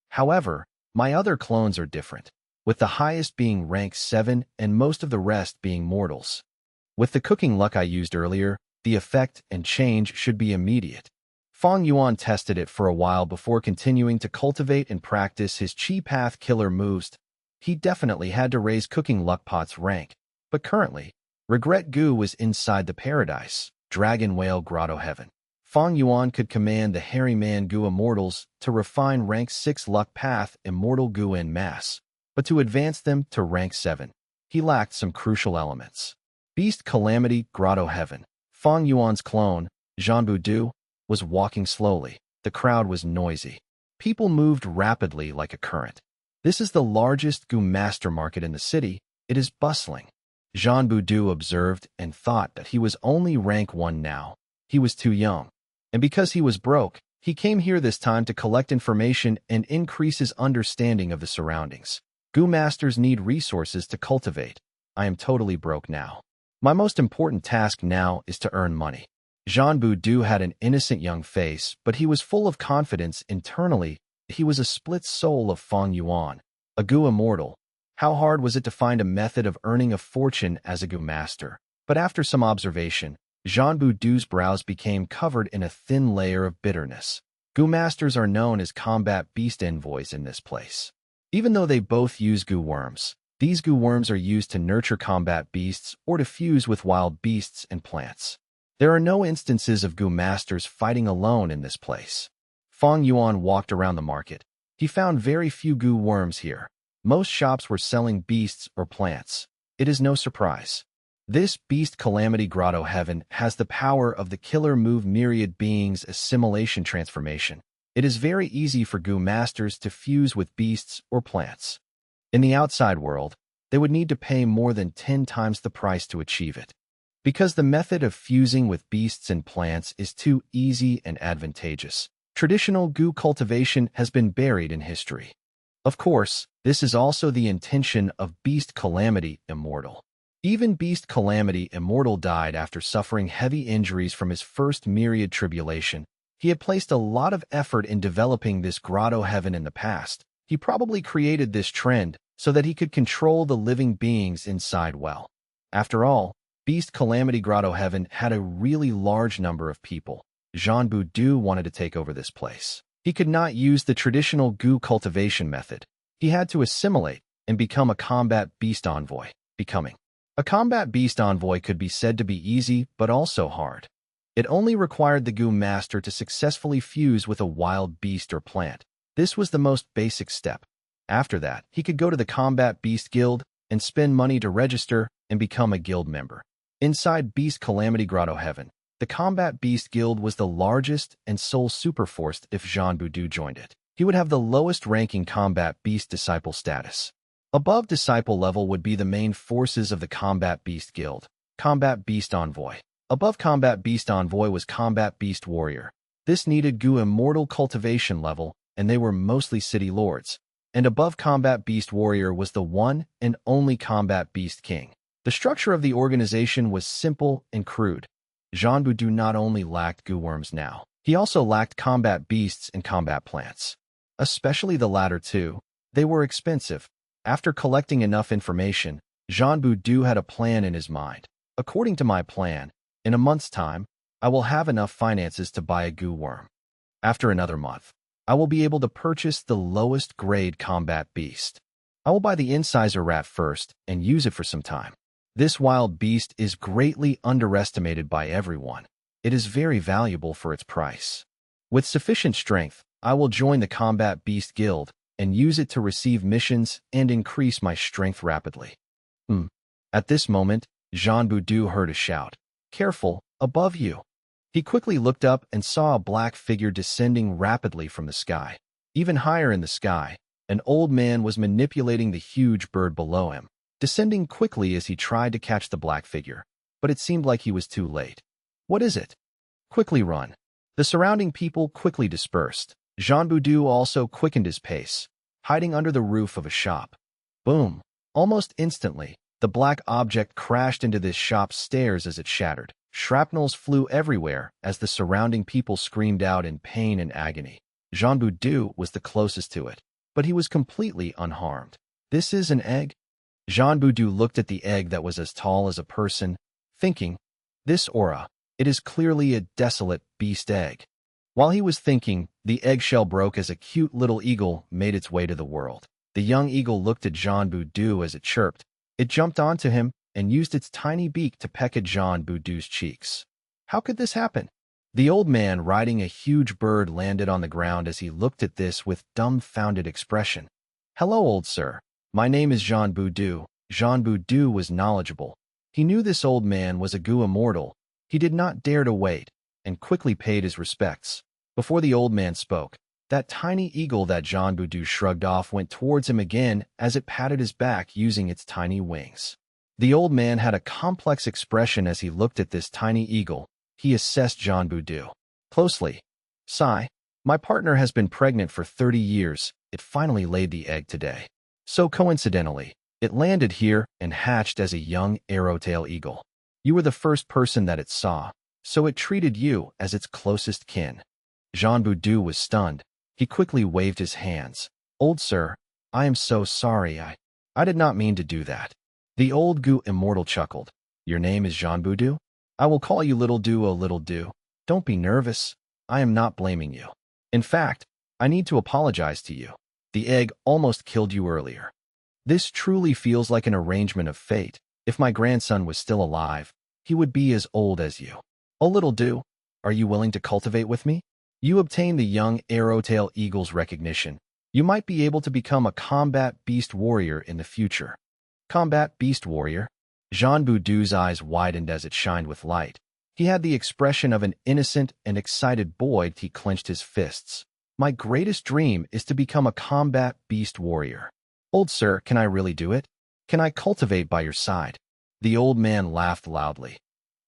However, my other clones are different, with the highest being rank 7 and most of the rest being mortals. With the cooking luck I used earlier, the effect and change should be immediate. Fang Yuan tested it for a while before continuing to cultivate and practice his Chi Path killer moves. He definitely had to raise Cooking Luck Pot's rank, but currently, Regret Goo was inside the Paradise, Dragon Whale Grotto Heaven. Fang Yuan could command the Hairy Man Goo Immortals to refine rank 6 Luck Path Immortal Goo en masse, but to advance them to rank 7, he lacked some crucial elements. Beast Calamity Grotto Heaven. Fang Yuan's clone, Zhanbu Du, was walking slowly. The crowd was noisy. People moved rapidly like a current. This is the largest Goo Master market in the city. It is bustling. Zhanbu Du observed and thought that he was only rank 1 now. He was too young. And because he was broke, he came here this time to collect information and increase his understanding of the surroundings. Goo Masters need resources to cultivate. I am totally broke now. My most important task now is to earn money. Zhanbu Du had an innocent young face, but he was full of confidence internally. He was a split soul of Fang Yuan, a Goo Immortal. How hard was it to find a method of earning a fortune as a Goo Master? But after some observation, Zhanbu Du's brows became covered in a thin layer of bitterness. Goo Masters are known as combat beast envoys in this place. Even though they both use goo worms, these goo worms are used to nurture combat beasts or to fuse with wild beasts and plants. There are no instances of Goo Masters fighting alone in this place. Fang Yuan walked around the market. He found very few goo worms here. Most shops were selling beasts or plants. It is no surprise. This Beast Calamity Grotto Heaven has the power of the killer move Myriad Beings Assimilation Transformation. It is very easy for Goo Masters to fuse with beasts or plants. In the outside world, they would need to pay more than 10 times the price to achieve it, because the method of fusing with beasts and plants is too easy and advantageous. Traditional Goo cultivation has been buried in history. Of course, this is also the intention of Beast Calamity Immortal. Even Beast Calamity Immortal died after suffering heavy injuries from his first Myriad Tribulation. He had placed a lot of effort in developing this Grotto Heaven in the past. He probably created this trend so that he could control the living beings inside well. After all, Beast Calamity Grotto Heaven had a really large number of people. Jean Boudu wanted to take over this place. He could not use the traditional goo cultivation method. He had to assimilate and become a combat beast envoy. Becoming a combat beast envoy could be said to be easy, but also hard. It only required the goo master to successfully fuse with a wild beast or plant. This was the most basic step. After that, he could go to the Combat Beast Guild and spend money to register and become a guild member. Inside Beast Calamity Grotto Heaven, the Combat Beast Guild was the largest and sole superforce. If Jean Boudu joined it, he would have the lowest ranking Combat Beast Disciple status. Above Disciple level would be the main forces of the Combat Beast Guild. Combat Beast Envoy. Above Combat Beast Envoy was Combat Beast Warrior. This needed goo immortal cultivation level, and they were mostly city lords. And above Combat Beast Warrior was the one and only Combat Beast King. The structure of the organization was simple and crude. Jean Boudu not only lacked goo worms now, he also lacked combat beasts and combat plants. Especially the latter two. They were expensive. After collecting enough information, Jean Boudu had a plan in his mind. According to my plan, in a month's time, I will have enough finances to buy a goo worm. After another month, I will be able to purchase the lowest grade combat beast. I will buy the incisor rat first and use it for some time. This wild beast is greatly underestimated by everyone. It is very valuable for its price. With sufficient strength, I will join the Combat Beast Guild and use it to receive missions and increase my strength rapidly. At this moment, Jean Boudu heard a shout. Careful, above you. He quickly looked up and saw a black figure descending rapidly from the sky. Even higher in the sky, an old man was manipulating the huge bird below him, descending quickly as he tried to catch the black figure, but it seemed like he was too late. What is it? Quickly run. The surrounding people quickly dispersed. Jean Boudu also quickened his pace, hiding under the roof of a shop. Boom! Almost instantly, the black object crashed into this shop's stairs as it shattered. Shrapnels flew everywhere as the surrounding people screamed out in pain and agony. Jean Boudu was the closest to it, but he was completely unharmed. This is an egg? Jean Boudu looked at the egg that was as tall as a person, thinking, this aura, it is clearly a desolate beast egg. While he was thinking, the eggshell broke as a cute little eagle made its way to the world. The young eagle looked at Jean Boudu as it chirped. It jumped onto him and used its tiny beak to peck at Jean Boudu's cheeks. How could this happen? The old man riding a huge bird landed on the ground as he looked at this with dumbfounded expression. Hello, old sir. My name is Jean Boudu. Jean Boudu was knowledgeable. He knew this old man was a goo immortal. He did not dare to wait, and quickly paid his respects. Before the old man spoke, that tiny eagle that Jean Boudu shrugged off went towards him again as it patted his back using its tiny wings. The old man had a complex expression as he looked at this tiny eagle. He assessed Jean Boudu closely. Sigh, my partner has been pregnant for 30 years. It finally laid the egg today. So coincidentally, it landed here and hatched as a young arrowtail eagle. You were the first person that it saw, so it treated you as its closest kin. Jean Boudu was stunned. He quickly waved his hands. Old sir, I am so sorry. I did not mean to do that. The old goo immortal chuckled. Your name is Jean Boudu? I will call you Little Do, oh Little Do. Don't be nervous. I am not blaming you. In fact, I need to apologize to you. The egg almost killed you earlier. This truly feels like an arrangement of fate. If my grandson was still alive, he would be as old as you. Oh Little Do, are you willing to cultivate with me? You obtain the young arrowtail eagle's recognition. You might be able to become a combat beast warrior in the future. Combat beast warrior? Jean Boudu's eyes widened as it shined with light. He had the expression of an innocent and excited boy. He clenched his fists. My greatest dream is to become a combat beast warrior. Old sir, can I really do it? Can I cultivate by your side? The old man laughed loudly.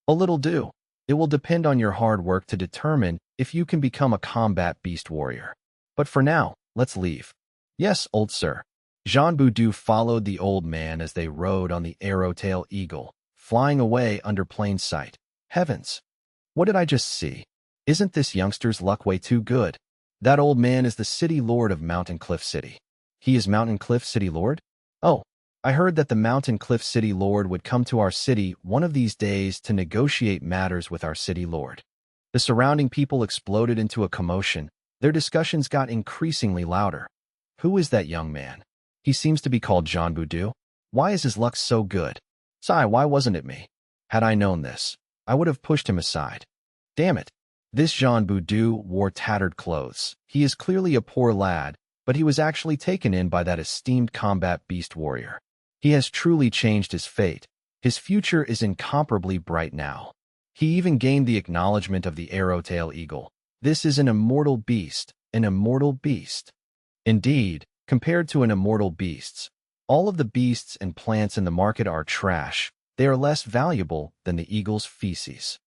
A little do. It will depend on your hard work to determine if you can become a combat beast warrior. But for now, let's leave. Yes, old sir. Jean Boudu followed the old man as they rode on the arrowtail eagle, flying away under plain sight. Heavens! What did I just see? Isn't this youngster's luck way too good? That old man is the city lord of Mountain Cliff City. He is Mountain Cliff City Lord? Oh, I heard that the Mountain Cliff City Lord would come to our city one of these days to negotiate matters with our city lord. The surrounding people exploded into a commotion. Their discussions got increasingly louder. Who is that young man? He seems to be called Jean Boudou. Why is his luck so good? Sigh, why wasn't it me? Had I known this, I would have pushed him aside. Damn it. This Jean Boudou wore tattered clothes. He is clearly a poor lad, but he was actually taken in by that esteemed combat beast warrior. He has truly changed his fate. His future is incomparably bright now. He even gained the acknowledgement of the arrow-tail eagle. This is an immortal beast, an immortal beast. Indeed, compared to an immortal beasts, all of the beasts and plants in the market are trash. They are less valuable than the eagle's feces.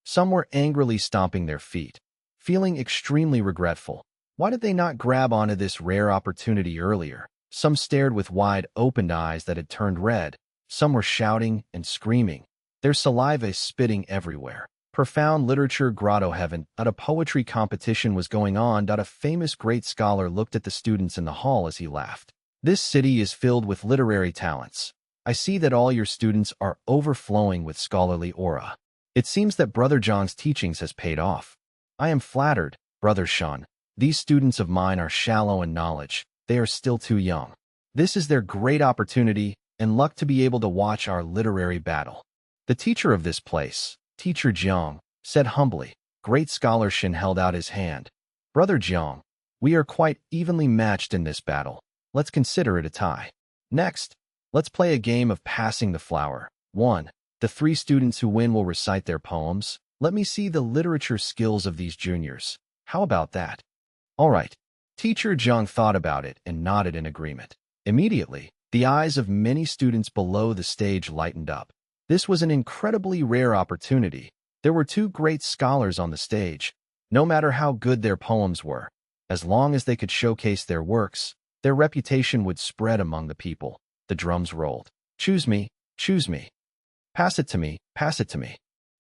Some were angrily stomping their feet, feeling extremely regretful. Why did they not grab onto this rare opportunity earlier? Some stared with wide-opened eyes that had turned red. Some were shouting and screaming, their saliva spitting everywhere. Profound literature grotto heaven. A poetry competition was going on. A famous great scholar looked at the students in the hall as he laughed. This city is filled with literary talents. I see that all your students are overflowing with scholarly aura. It seems that Brother John's teachings has paid off. I am flattered, Brother Sean. These students of mine are shallow in knowledge. They are still too young. This is their great opportunity and luck to be able to watch our literary battle. The teacher of this place, Teacher Jiang, said humbly. Great Scholar Shin held out his hand. Brother Jiang, we are quite evenly matched in this battle. Let's consider it a tie. Next, let's play a game of passing the flower. 1. The 3 students who win will recite their poems. Let me see the literature skills of these juniors. How about that? All right. Teacher Jiang thought about it and nodded in agreement. Immediately, the eyes of many students below the stage lightened up. This was an incredibly rare opportunity. There were 2 great scholars on the stage. No matter how good their poems were, as long as they could showcase their works, their reputation would spread among the people. The drums rolled. Choose me, choose me. Pass it to me, pass it to me.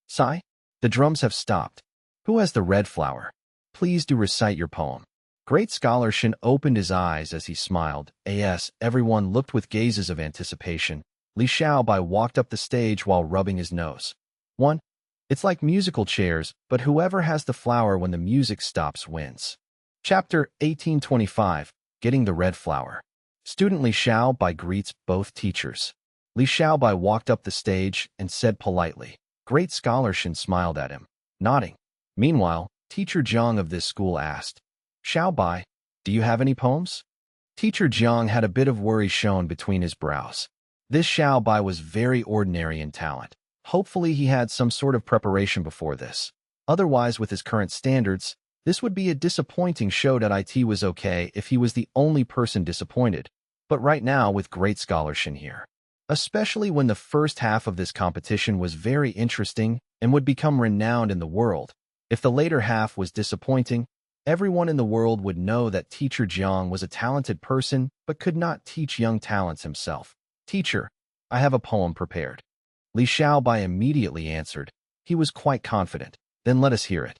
Sigh? The drums have stopped. Who has the red flower? Please do recite your poem. Great Scholar Shin opened his eyes as he smiled. Everyone looked with gazes of anticipation. Li Xiaobai walked up the stage while rubbing his nose. 1. It's like musical chairs, but whoever has the flower when the music stops wins. Chapter 1825, Getting the Red Flower. Student Li Xiaobai greets both teachers. Li Xiaobai walked up the stage and said politely. Great Scholar Shin smiled at him, nodding. Meanwhile, Teacher Jiang of this school asked, Xiaobai, do you have any poems? Teacher Jiang had a bit of worry shown between his brows. This Xiaobai was very ordinary in talent. Hopefully he had some sort of preparation before this. Otherwise, with his current standards, this would be a disappointing show. It was okay if he was the only person disappointed, but right now with Great Scholar Shin here. Especially when the first half of this competition was very interesting and would become renowned in the world. If the later half was disappointing, everyone in the world would know that Teacher Jiang was a talented person but could not teach young talents himself. Teacher, I have a poem prepared. Li Xiaobai immediately answered. He was quite confident. Then let us hear it.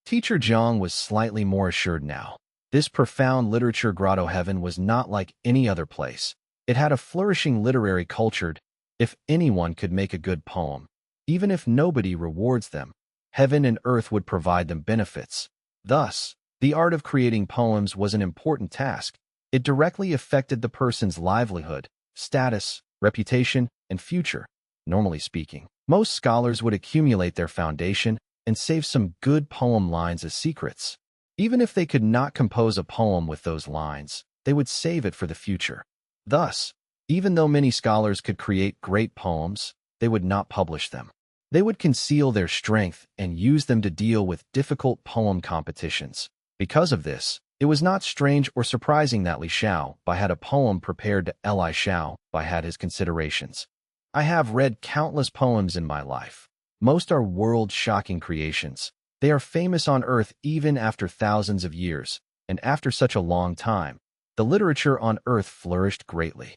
Teacher Jiang was slightly more assured now. This profound literature grotto heaven was not like any other place. It had a flourishing literary culture. If anyone could make a good poem, even if nobody rewards them, heaven and earth would provide them benefits. Thus, the art of creating poems was an important task. It directly affected the person's livelihood, status, reputation, and future. Normally speaking, most scholars would accumulate their foundation and save some good poem lines as secrets. Even if they could not compose a poem with those lines, they would save it for the future. Thus, even though many scholars could create great poems, they would not publish them. They would conceal their strength and use them to deal with difficult poem competitions. Because of this, it was not strange or surprising that Li Xiaobai had a poem prepared to Li Xiaobai had his considerations. I have read countless poems in my life. Most are world-shocking creations. They are famous on Earth even after thousands of years, and after such a long time, the literature on Earth flourished greatly.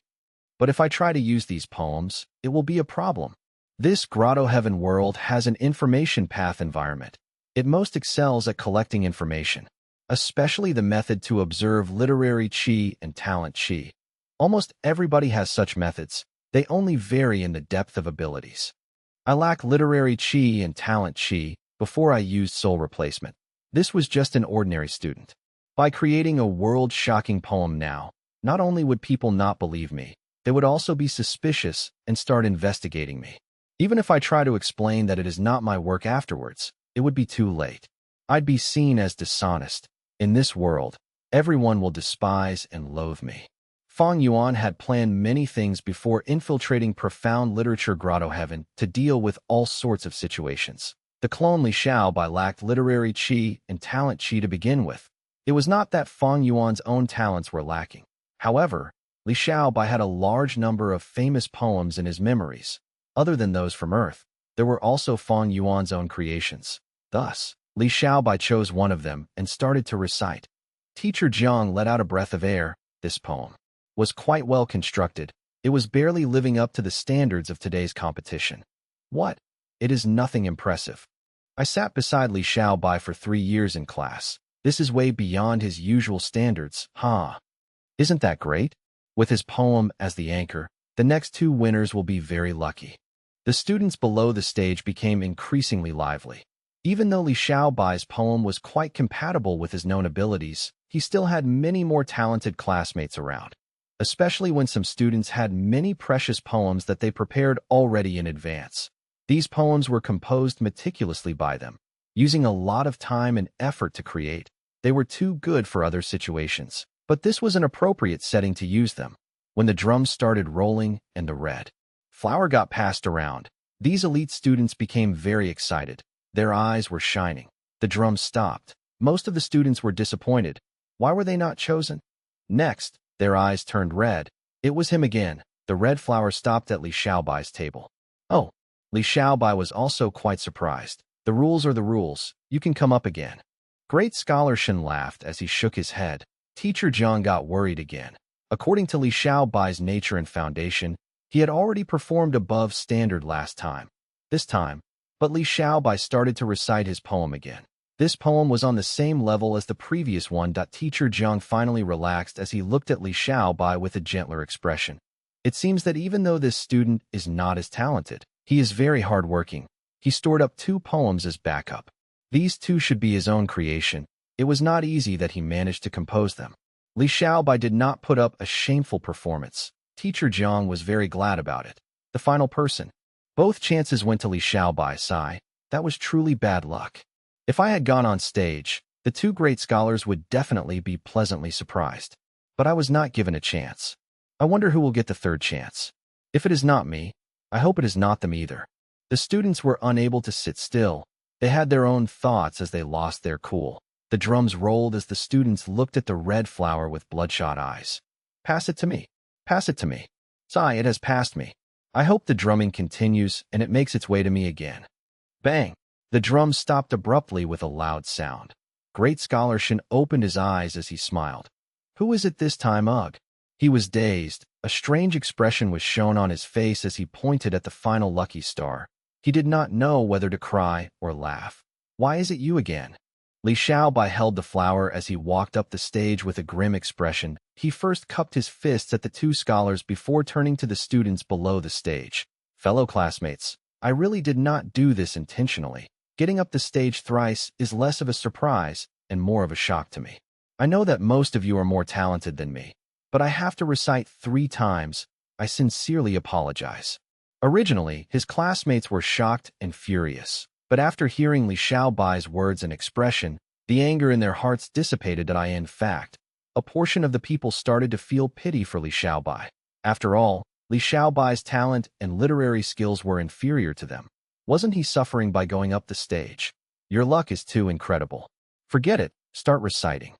But if I try to use these poems, it will be a problem. This grotto heaven world has an information path environment. It most excels at collecting information, especially the method to observe literary qi and talent qi. Almost everybody has such methods. They only vary in the depth of abilities. I lack literary chi and talent chi before I used soul replacement. This was just an ordinary student. By creating a world-shocking poem now, not only would people not believe me, they would also be suspicious and start investigating me. Even if I try to explain that it is not my work afterwards, it would be too late. I'd be seen as dishonest. In this world, everyone will despise and loathe me. Fang Yuan had planned many things before infiltrating profound literature grotto heaven to deal with all sorts of situations. The clone Li Xiaobai lacked literary chi and talent chi to begin with. It was not that Fang Yuan's own talents were lacking. However, Li Xiaobai had a large number of famous poems in his memories. Other than those from Earth, there were also Fang Yuan's own creations. Thus, Li Xiaobai chose one of them and started to recite. Teacher Jiang let out a breath of air. This poem was quite well constructed. It was barely living up to the standards of today's competition. What? It is nothing impressive. I sat beside Li Xiaobai for 3 years in class. This is way beyond his usual standards, huh? Isn't that great? With his poem as the anchor, the next 2 winners will be very lucky. The students below the stage became increasingly lively. Even though Li Xiaobai's poem was quite compatible with his known abilities, he still had many more talented classmates around, especially when some students had many precious poems that they prepared already in advance. These poems were composed meticulously by them, using a lot of time and effort to create. They were too good for other situations, but this was an appropriate setting to use them. When the drums started rolling and the red flower got passed around, these elite students became very excited. Their eyes were shining. The drums stopped. Most of the students were disappointed. Why were they not chosen? Next, their eyes turned red. It was him again. The red flower stopped at Li Xiaobai's table. Oh, Li Xiaobai was also quite surprised. The rules are the rules. You can come up again. Great Scholar Shen laughed as he shook his head. Teacher Jiang got worried again. According to Li Xiaobai's nature and foundation, he had already performed above standard last time. This time, but Li Xiaobai started to recite his poem again. This poem was on the same level as the previous one. Teacher Jiang finally relaxed as he looked at Li Xiaobai with a gentler expression. It seems that even though this student is not as talented, he is very hardworking. He stored up 2 poems as backup. These 2 should be his own creation. It was not easy that he managed to compose them. Li Xiaobai did not put up a shameful performance. Teacher Jiang was very glad about it. The final person. Both chances went to Li Xiaobai. Sigh. That was truly bad luck. If I had gone on stage, the 2 great scholars would definitely be pleasantly surprised. But I was not given a chance. I wonder who will get the 3rd chance. If it is not me, I hope it is not them either. The students were unable to sit still. They had their own thoughts as they lost their cool. The drums rolled as the students looked at the red flower with bloodshot eyes. Pass it to me. Pass it to me. Sigh, it has passed me. I hope the drumming continues and it makes its way to me again. Bang! The drum stopped abruptly with a loud sound. Great Scholar Shen opened his eyes as he smiled. Who is it this time, ugh? He was dazed. A strange expression was shown on his face as he pointed at the final lucky star. He did not know whether to cry or laugh. Why is it you again? Li Xiaobai held the flower as he walked up the stage with a grim expression. He first cupped his fists at the 2 scholars before turning to the students below the stage. Fellow classmates, I really did not do this intentionally. Getting up the stage thrice is less of a surprise and more of a shock to me. I know that most of you are more talented than me, but I have to recite 3 times. I sincerely apologize. Originally, his classmates were shocked and furious, but after hearing Li Xiaobai's words and expression, the anger in their hearts dissipated. In fact, a portion of the people started to feel pity for Li Xiaobai. After all, Li Xiaobai's talent and literary skills were inferior to them. Wasn't he suffering by going up the stage? Your luck is too incredible. Forget it, start reciting.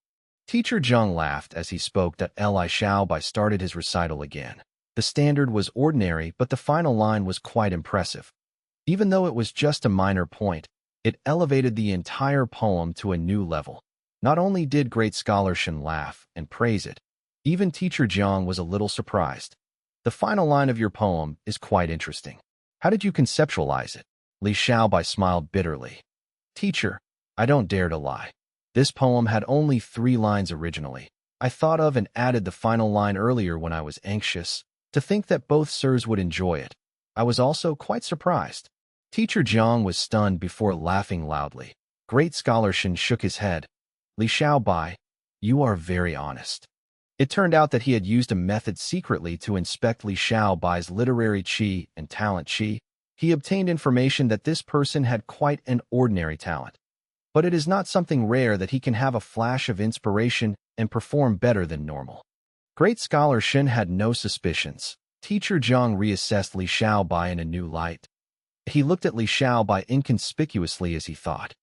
Teacher Zheng laughed as he spoke. Li Xiaobai started his recital again. The standard was ordinary, but the final line was quite impressive. Even though it was just a minor point, it elevated the entire poem to a new level. Not only did Great Scholar Shen laugh and praise it, even Teacher Jiang was a little surprised. The final line of your poem is quite interesting. How did you conceptualize it? Li Xiaobai smiled bitterly. Teacher, I don't dare to lie. This poem had only 3 lines originally. I thought of and added the final line earlier when I was anxious, to think that both sirs would enjoy it. I was also quite surprised. Teacher Jiang was stunned before laughing loudly. Great Scholar Shen shook his head. Li Xiaobai, you are very honest. It turned out that he had used a method secretly to inspect Li Xiaobai's literary qi and talent qi. He obtained information that this person had quite an ordinary talent. But it is not something rare that he can have a flash of inspiration and perform better than normal. Great Scholar Shen had no suspicions. Teacher Jiang reassessed Li Xiaobai in a new light. He looked at Li Xiaobai inconspicuously as he thought.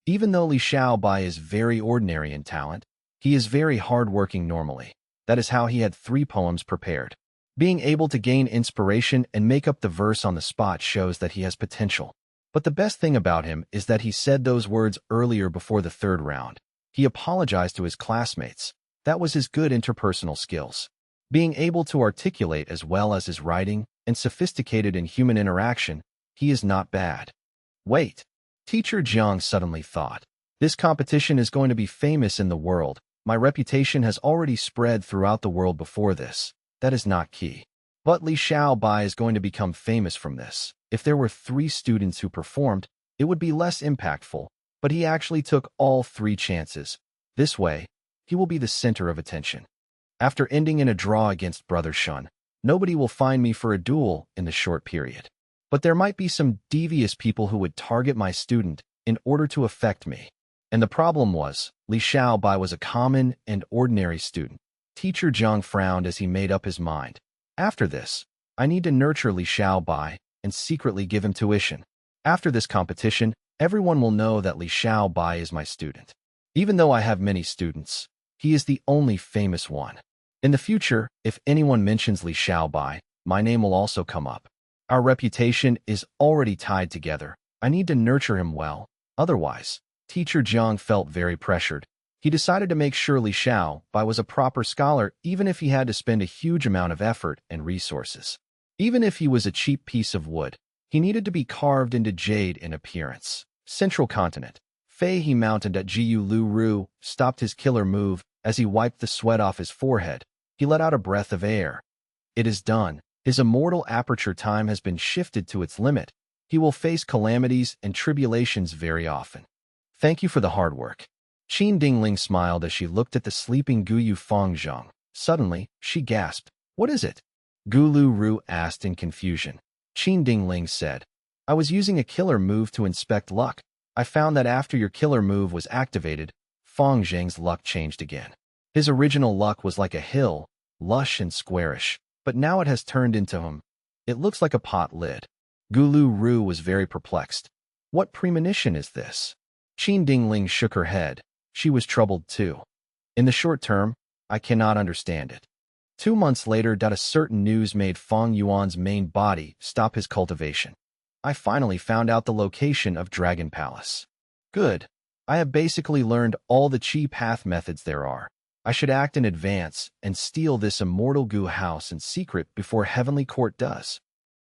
Even though Li Xiaobai is very ordinary in talent, he is very hard-working normally. That is how he had 3 poems prepared. Being able to gain inspiration and make up the verse on the spot shows that he has potential. But the best thing about him is that he said those words earlier before the 3rd round. He apologized to his classmates. That was his good interpersonal skills. Being able to articulate as well as his writing and sophisticated in human interaction, he is not bad. Wait, Teacher Jiang suddenly thought. This competition is going to be famous in the world. My reputation has already spread throughout the world before this. That is not key. But Li Xiaobai is going to become famous from this. If there were 3 students who performed, it would be less impactful, but he actually took all 3 chances. This way, he will be the center of attention. After ending in a draw against Brother Shun, nobody will find me for a duel in the short period. But there might be some devious people who would target my student in order to affect me. And the problem was, Li Xiaobai was a common and ordinary student. Teacher Jiang frowned as he made up his mind. After this, I need to nurture Li Xiaobai and secretly give him tuition. After this competition, everyone will know that Li Xiaobai is my student. Even though I have many students, he is the only famous one. In the future, if anyone mentions Li Xiaobai, my name will also come up. Our reputation is already tied together. I need to nurture him well. Otherwise, Teacher Jiang felt very pressured. He decided to make sure Li Xiaobai was a proper scholar even if he had to spend a huge amount of effort and resources. Even if he was a cheap piece of wood, he needed to be carved into jade in appearance. Central Continent. Fei He mounted at Jiu Lu Ru, stopped his killer move as he wiped the sweat off his forehead. He let out a breath of air. It is done. His immortal aperture time has been shifted to its limit. He will face calamities and tribulations very often. Thank you for the hard work. Qin Dingling smiled as she looked at the sleeping Guyu Fangzhong. Suddenly, she gasped. What is it? Gu Lu Ru asked in confusion. Qin Dingling said, I was using a killer move to inspect luck. I found that after your killer move was activated, Fang Zheng's luck changed again. His original luck was like a hill, lush and squarish, but now it has turned into him. It looks like a pot lid. Gu Lu Ru was very perplexed. What premonition is this? Qin Dingling shook her head. She was troubled too. In the short term, I cannot understand it. 2 months later, a certain news made Fang Yuan's main body stop his cultivation. I finally found out the location of Dragon Palace. Good. I have basically learned all the Qi path methods there are. I should act in advance and steal this immortal Gu house in secret before Heavenly Court does.